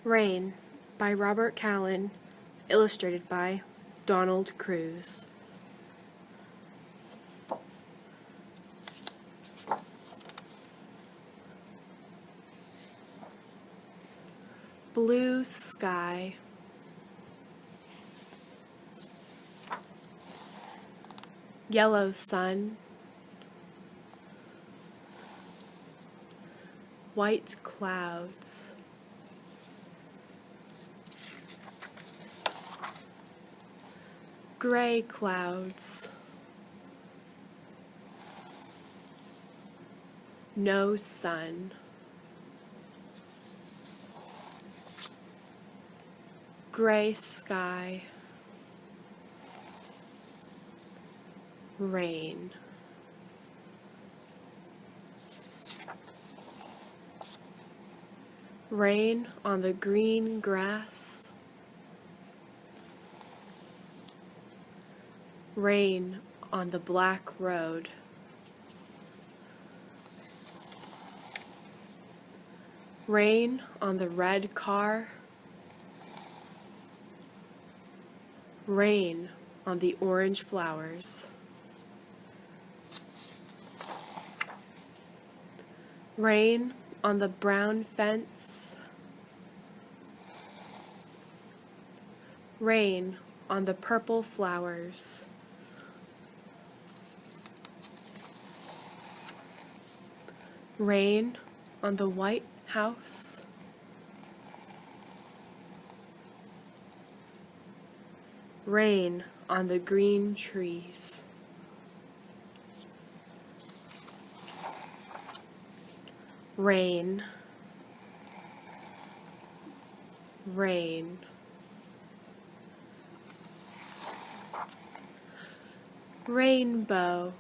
Rain by Robert Callan, illustrated by Donald Cruz. Blue sky, yellow sun, white clouds, gray clouds, no sun, gray sky, rain. Rain on the green grass, rain on the black road, rain on the red car, rain on the orange flowers, rain on the brown fence, rain on the purple flowers, rain on the white house, rain on the green trees, rain, rain, rainbow.